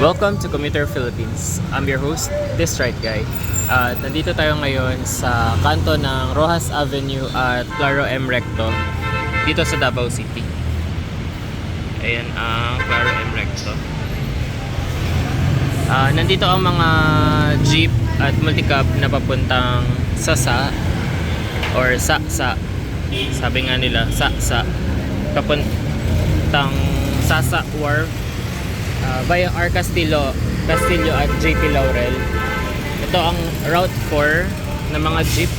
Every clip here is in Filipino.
Welcome to Commuter Philippines. I'm your host, This Right Guy. At nandito tayo ngayon sa kanto ng Rojas Avenue at Claro M. Recto dito sa Davao City. Ayan ang Claro M. Recto. Nandito ang mga jeep at multicab na papuntang Sasa or Saksa. Sabi nga nila, Saksa. Papuntang Sasa Wharf via R. Castillo at JP Laurel. Ito ang Route 4 na mga jeep.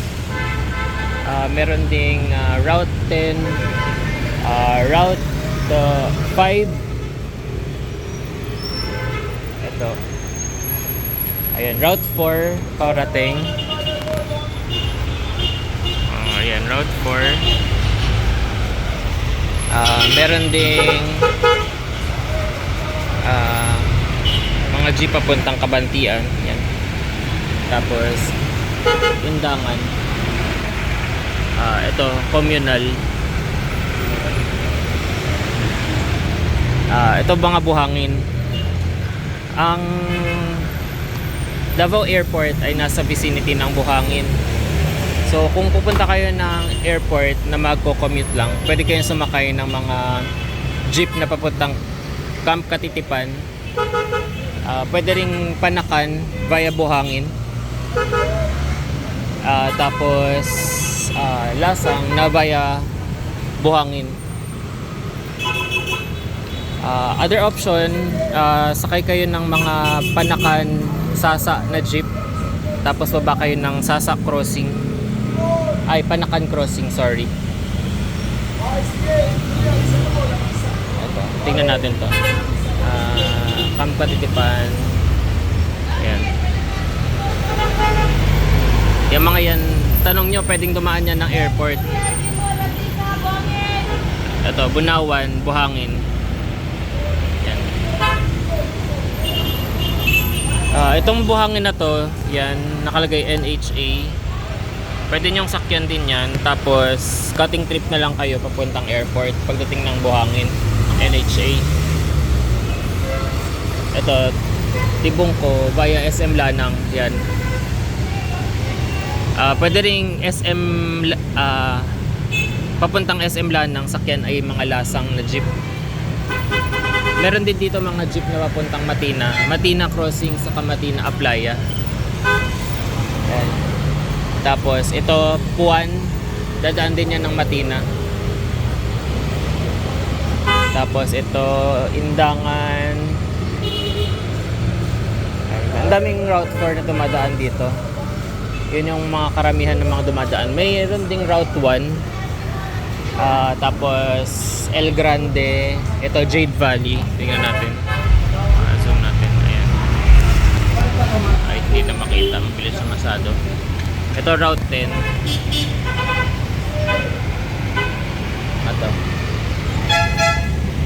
Meron ding Route 10, Route 5. Ito. Ayan, Route 4 parating. Ayan, Route 4. Meron ding mga jeep papuntang Kabantian. Yan. Tapos Indangan. Ito communal. Ito mga buhangin. Ang Davao Airport ay nasa vicinity ng Buhangin. So kung pupunta kayo ng airport na magko-commute lang, pwede kayong sumakay ng mga jeep na papuntang Camp Katitipan. Pwede ring Panakan via Buhangin. Tapos Lasang na via Buhangin. Other option, sakay kayo ng mga Panakan Sasa na jeep. Tapos baba kayo ng Sasa Crossing. Ay, Panakan Crossing, sorry. Tingnan natin to. Camp Katitipan. Ayan. Yung mga yan, tanong nyo, pwedeng dumaan yan ng airport. Ito, Bunawan, Buhangin. Yan. Itong Buhangin na to, yan, nakalagay NHA. Pwede nyong sakyan din yan. Tapos, cutting trip na lang kayo papuntang airport pagdating ng Buhangin. NHA. Ito, Tibungko via SM Lanang. Yan. Pwede ring SM papuntang SM Lanang, sakyan ay mga Lasang na jeep. Meron din dito mga jeep na papuntang Matina Crossing sa Matina Aplaya. Yan. Tapos ito Puan, dadaan din yan ng Matina. Tapos ito Indangan. Ang daming Route 4 na dumadaan dito. Yun yung mga karamihan ng mga dumadaan. Mayroon ding Route 1. Tapos El Grande. Ito Jade Valley. Tingnan natin. Zoom natin. Ayan. Ay, hindi na makita. Mabilis na masado. Ito Route 10. Ito.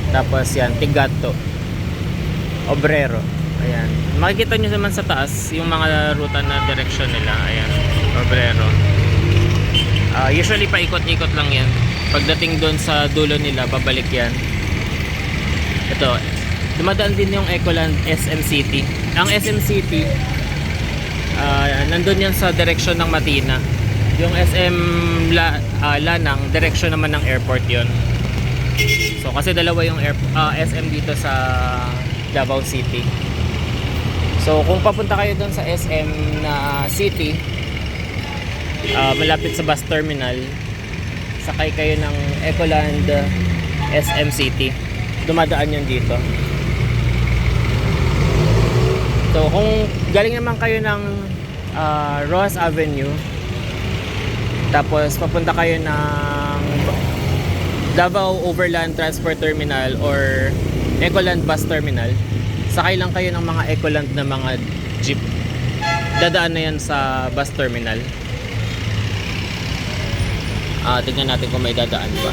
Tapos yan, Tigato, Obrero. Ayan. Makikita nyo naman sa taas yung mga ruta na direction nila. Ayan, Obrero. Usually paikot-ikot lang yan. Pagdating doon sa dulo nila, babalik yan. Ito, dumadaan din yung Ecoland SM City. Ang SM City, nandun yan sa direction ng Matina. Yung SM Lanang, direction naman ng airport yon. So kasi dalawa yung SM dito sa Davao City. So kung papunta kayo doon sa SM na City, malapit sa bus terminal, sakay kayo ng Ecoland SM City. Dumadaan yun dito. So kung galing naman kayo ng Rojas Avenue, tapos papunta kayo ng Davao Overland Transport Terminal or Ecoland Bus Terminal, sakay lang kayo ng mga Ecoland na mga jeep. Dadaan na yan sa bus terminal. Tignan natin kung may dadaan pa.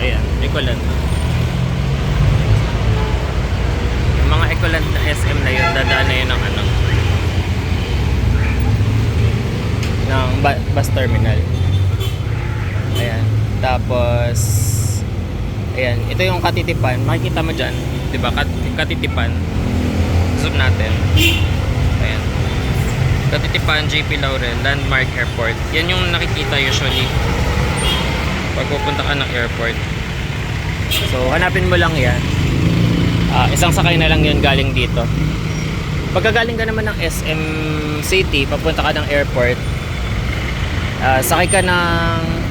Ayan, Ecoland. Yung mga Ecoland na SM na yun, dadaan na yun ng ano, ng bus terminal. Ayan. Tapos ayan, ito yung Katitipan. Makikita mo dyan, di ba? Katitipan. Zoom natin. Ayan. Katitipan, JP Laurel, Landmark Airport. Yan yung nakikita usually pag pupunta ka ng airport. So, hanapin mo lang yan. Isang sakay na lang yun galing dito. Pagkagaling ka naman ng SM City, papunta ka ng airport, sakay ka ng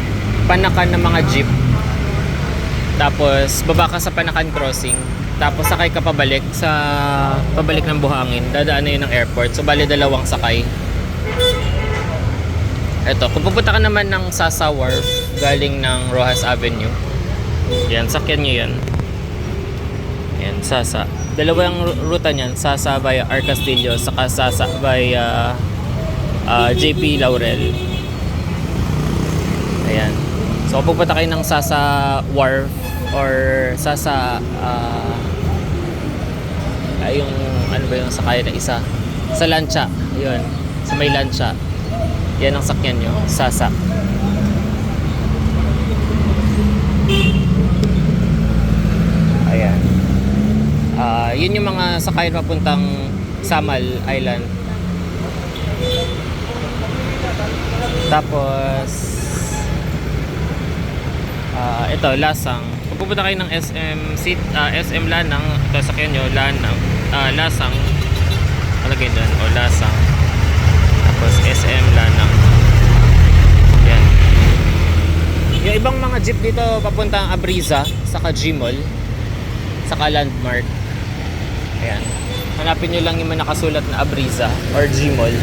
Panakan ng mga jeep. Tapos, baba ka sa Panakan Crossing. Tapos, sakay ka pabalik ng Buhangin. Dadaan na yun ng airport. So, bali dalawang sakay. Eto, kung pupunta ka naman ng Sasa Wharf, galing ng Rojas Avenue. Yan, sakyan nyo yan. Yan, Sasa. Dalawang ruta niyan, Sasa via R. Castillo, saka Sasa via JP Laurel. Ayan. So, kung pupunta kayo ng Sasa Wharf or Sasa yung ano ba yung sakay na isa? Sa Lancha. Yun. Sa may Lancha. Yan ang sakyan nyo. Sasa. Ayan. Yun yung mga sakay papuntang Samal Island. Tapos ito, Lasang. Kung pupunta kayo ng SM Lanang, ito sakyan nyo, Lasang. Malagay doon, o Lasang. Tapos SM Lanang. Yan. Yung ibang mga jeep dito papuntang Abriza, saka Gmall, saka Landmark. Ayan. Hanapin nyo lang yung nakasulat na Abriza or Gmall.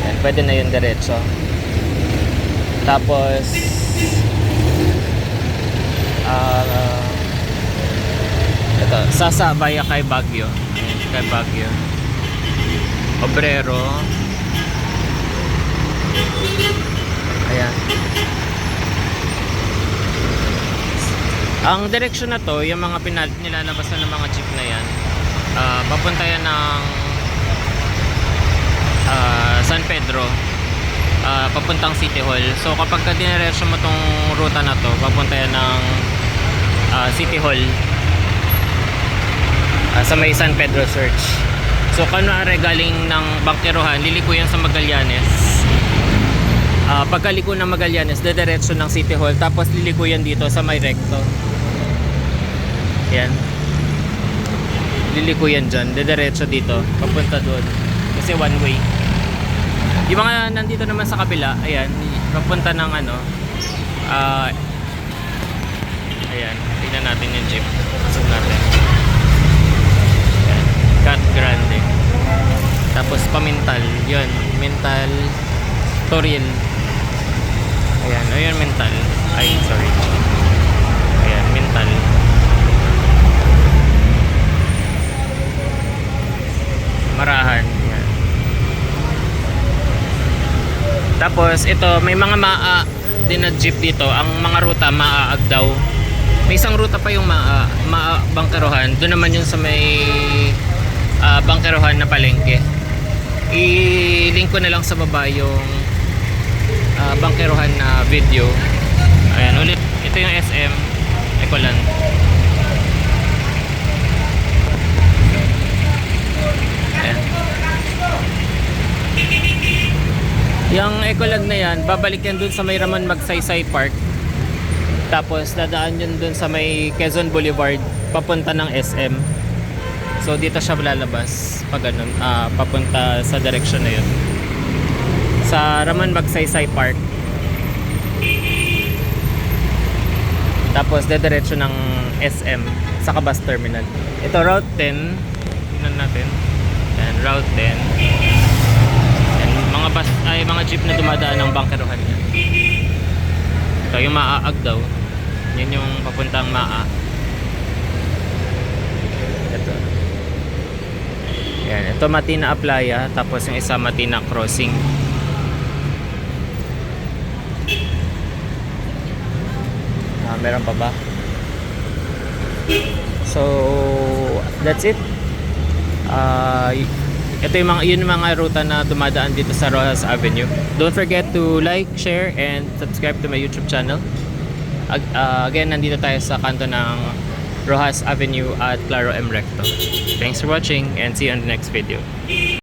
Ayan, pwede na yun diretso. Tapos ito, Sasa via kay Baguio. Ayan, kay Baguio. Obrero. Ayan. Ang direksyon na to, yung mga nilalabasan ng mga jeep na yan, papunta yan ng San Pedro, papuntang City Hall. So kapag diniretso mo tong ruta na to, papunta yan ng City Hall, sa may San Pedro Church. So kunwari galing ng Bangkerohan, liliko yan sa Magallanes. Pagkaliko ng Magallanes, dediretso ng City Hall, tapos liliko yan dito sa may Recto. Yan. Liliko yan dyan, dediretso dito, papunta doon. Kasi one way. Yung mga nandito naman sa kabila, ayan, papunta ng ano, ayan, tignan natin yung jeep. Zoom natin. Ayan, Cat Grande. Tapos Pamintal, yun, Mintal, Toril. Ayan, ayun, Mintal. Ay, sorry. Ayan, Mintal. Marahan. Ayan. Tapos, ito, may mga din na jeep dito. Ang mga ruta, Maa-Agdaw. May isang ruta pa yung Maa-Bangkerohan. Doon naman yung sa may Bangkerohan na palengke. I-link ko na lang sa baba yung Bangkerohan na video. Ayan, ulit. Ito yung SM Ecoland. Ayan. Yung Ecoland na yan, babalik yan dun sa may Ramon Magsaysay Park. Tapos dadaan yun dun sa may Quezon Boulevard papunta ng SM. So dito siya lalabas pag ganun, papunta sa direction na yun, sa Ramon Magsaysay Park. Tapos dediretso ng SM sa bus terminal. Ito Route 10. Tingnan natin. Yan, Route 10. Yan, mga bus ay mga jeep na dumadaan ng Bangkerohan yan. Ito yung Maa-Agdaw. Yan yung papuntang Maa. Ito. Yan, ito Matina Aplaya, tapos yung isa Matina Crossing. Meron pa ba? So that's it. Ito yung mga ruta na dumadaan dito sa Rojas Avenue. Don't forget to like, share, and subscribe to my YouTube channel. Again, nandito tayo sa kanto ng Rojas Avenue at Claro M. Recto. Thanks for watching and see you on the next video.